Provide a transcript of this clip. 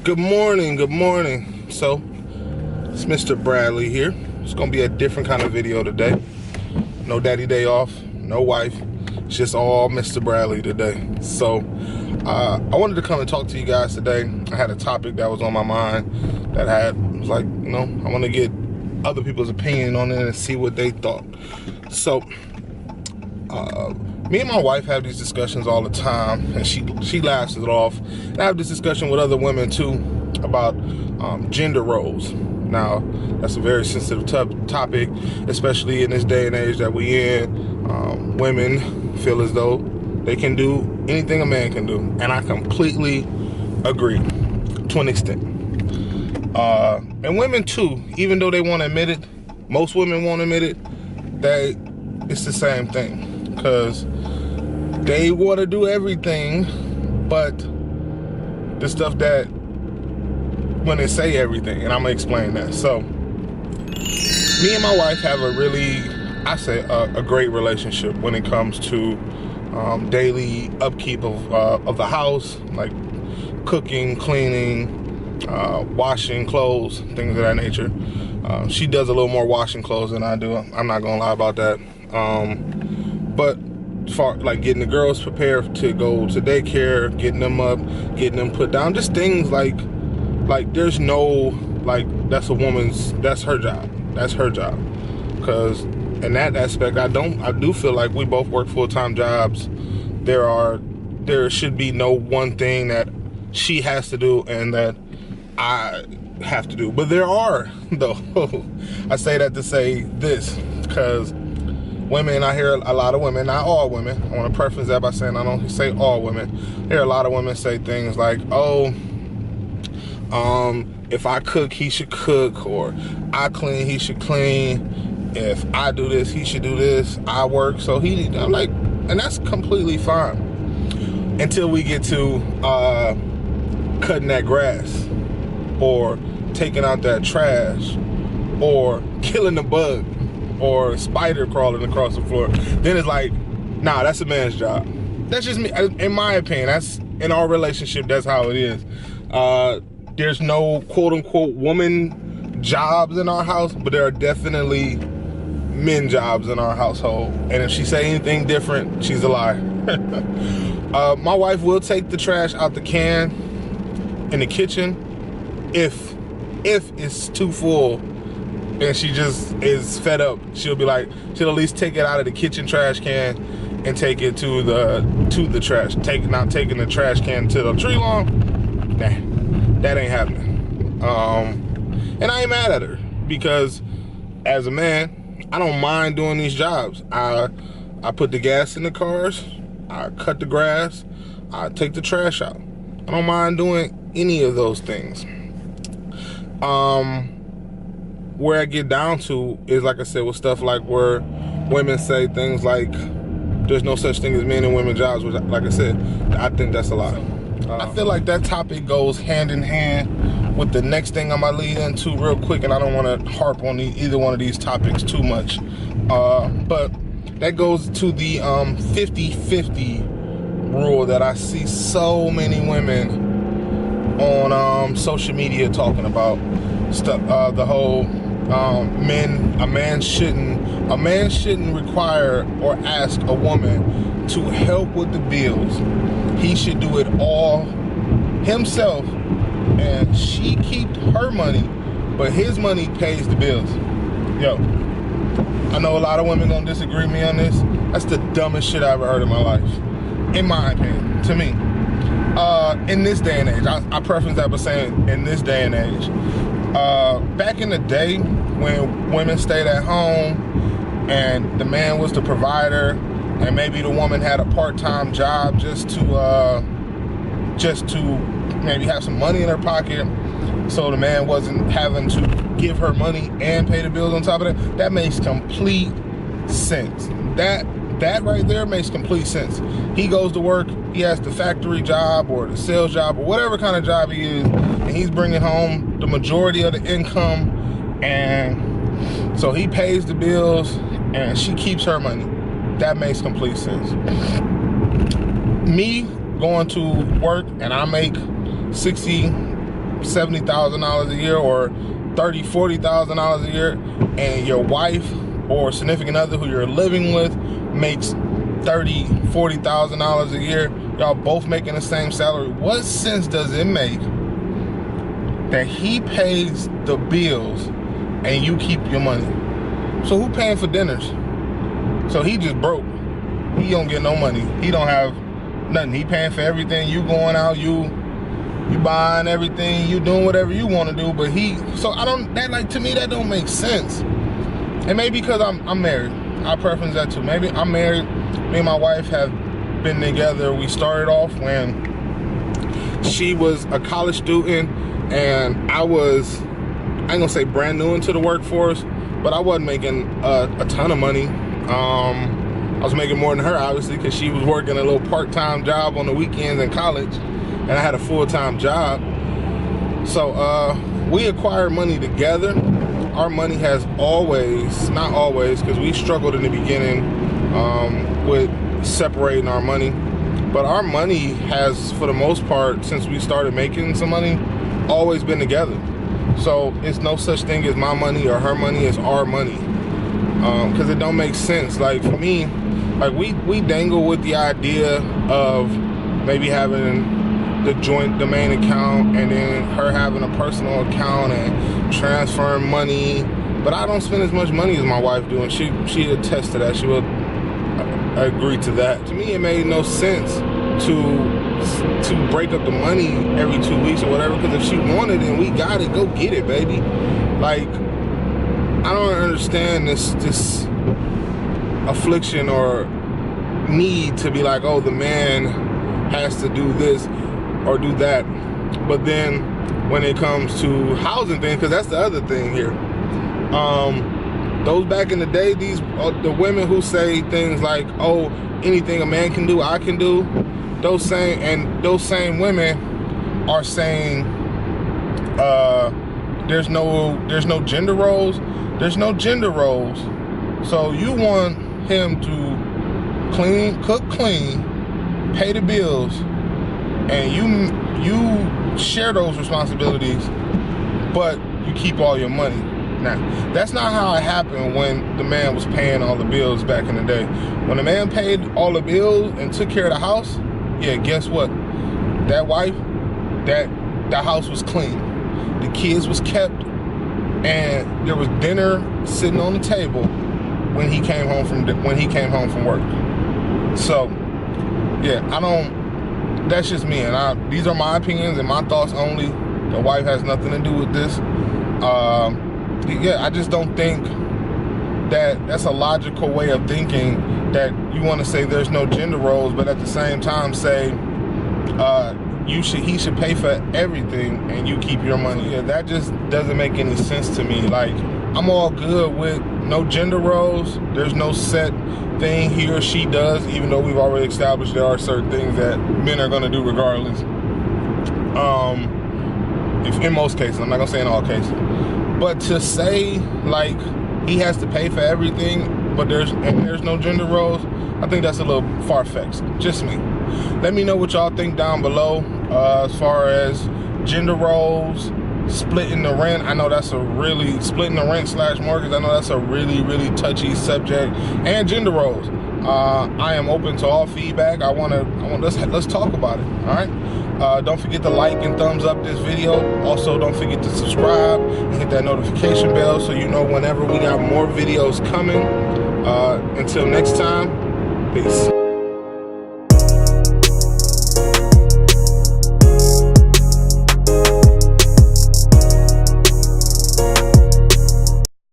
Good morning, good morning. So, it's Mr. Bradley here. It's gonna be a different kind of video today. No daddy day off, no wife. It's just all Mr. Bradley today. So, I wanted to come and talk to you guys today. I had a topic that was on my mind that I was like, I want to get other people's opinion on it and see what they thought. So, me and my wife have these discussions all the time, and she laughs it off. And I have this discussion with other women too about gender roles. Now, that's a very sensitive topic, especially in this day and age that we in. Women feel as though they can do anything a man can do, and I completely agree to an extent. And women too, even though they won't admit it, most women won't admit it, it's the same thing. Because they want to do everything, but the stuff that when they say everything, and I'm gonna explain that. So, me and my wife have a really, a great relationship when it comes to daily upkeep of the house, like cooking, cleaning, washing clothes, things of that nature. She does a little more washing clothes than I do. I'm not gonna lie about that. But for like getting the girls prepared to go to daycare, getting them up, getting them put down, just things like there's no, that's her job. That's her job. Because in that aspect, I do feel like we both work full-time jobs. There should be no one thing that she has to do and that I have to do. But there are, though. I say that to say this, because women, I hear a lot of women, not all women, I want to preface that by saying I don't say all women. I hear a lot of women say things like, if I cook, he should cook, or I clean, he should clean. If I do this, he should do this. I work, so I'm like, and that's completely fine. Until we get to cutting that grass, or taking out that trash, or killing the bug, or spider crawling across the floor. Then it's like, nah, that's a man's job. That's just me, in my opinion. That's, in our relationship, that's how it is. There's no quote-unquote woman jobs in our house, but there are definitely men jobs in our household. And if she say anything different, she's a liar. My wife will take the trash out the can in the kitchen if it's too full and she just is fed up. She'll at least take it out of the kitchen trash can and take it to the trash. Not taking the trash can to the tree lawn. Nah. That ain't happening. And I ain't mad at her, because as a man, I don't mind doing these jobs. I put the gas in the cars, I cut the grass, I take the trash out. I don't mind doing any of those things. Where I get down to is, like I said, with stuff like where women say things like there's no such thing as men and women jobs, which, like I said, I think that's a lie. I feel like that topic goes hand in hand with the next thing I'm gonna lead into real quick, and I don't want to harp on either one of these topics too much. But that goes to the 50-50 rule that I see so many women on social media talking about. Stuff, the whole a man shouldn't require or ask a woman to help with the bills. He should do it all himself, and she keeps her money, but his money pays the bills. Yo, I know a lot of women gonna disagree with me on this. That's the dumbest shit I ever heard in my life, in my opinion, to me. In this day and age, I preference that by saying in this day and age. Back in the day when women stayed at home and the man was the provider, and maybe the woman had a part-time job just to maybe have some money in her pocket, so the man wasn't having to give her money and pay the bills on top of that. That makes complete sense. That right there makes complete sense. He goes to work, he has the factory job or the sales job or whatever kind of job he is, and he's bringing home the majority of the income, and so he pays the bills and she keeps her money. That makes complete sense. Me going to work and I make 60, $70,000 a year or $30,000-$40,000 a year, and your wife or significant other who you're living with makes $30,000-$40,000 a year, y'all both making the same salary, what sense does it make that he pays the bills and you keep your money? So who paying for dinners? So he just broke. He don't get no money. He don't have nothing. He paying for everything. You going out, you buying everything, you doing whatever you want to do, but to me that don't make sense. And maybe because I'm married, I preference that too. Maybe I'm married, me and my wife have been together. We started off when she was a college student and I ain't gonna say brand new into the workforce, but I wasn't making a ton of money. I was making more than her, obviously, because she was working a little part-time job on the weekends in college, and I had a full-time job. So we acquired money together. Our money has always, not always, because we struggled in the beginning with separating our money, but our money has, for the most part, since we started making some money, always been together. So it's no such thing as my money or her money, it's our money. Because it don't make sense. Like for me, like we dangle with the idea of maybe having the main account and then her having a personal account and transferring money. But I don't spend as much money as my wife do, and she attests to that. She will agree to that. To me, it made no sense to break up the money every 2 weeks or whatever, because if she wanted it and we got it, go get it, baby. Like, I don't understand this affliction or need to be like, oh, the man has to do this or do that. But then when it comes to housing things, because that's the other thing here, those back in the day, the women who say things like, oh, anything a man can do, I can do, those same women are saying there's no gender roles. There's no gender roles. So you want him to cook clean, pay the bills, and you share those responsibilities, but you keep all your money. Now, that's not how it happened when the man was paying all the bills back in the day. When the man paid all the bills and took care of the house, yeah, guess what? That wife, that house was clean. The kids was kept, and there was dinner sitting on the table when he came home from work. So, yeah, that's just me, and these are my opinions and my thoughts only. The wife has nothing to do with this. Yeah, I just don't think that's a logical way of thinking, that you want to say there's no gender roles, but at the same time say he should pay for everything and you keep your money. Yeah, that just doesn't make any sense to me. Like, I'm all good with no gender roles. There's no set thing he or she does, even though we've already established there are certain things that men are going to do regardless. If in most cases, I'm not gonna say in all cases, but to say like he has to pay for everything, but there's no gender roles, I think that's a little far-fetched. Just me. Let me know what y'all think down below as far as gender roles, splitting the rent. I know that's splitting the rent / mortgage. I know that's a really touchy subject, and gender roles. I am open to all feedback. Let's talk about it. All right. Don't forget to like and thumbs up this video. Also, don't forget to subscribe and hit that notification bell so you know whenever we got more videos coming. Until next time, peace.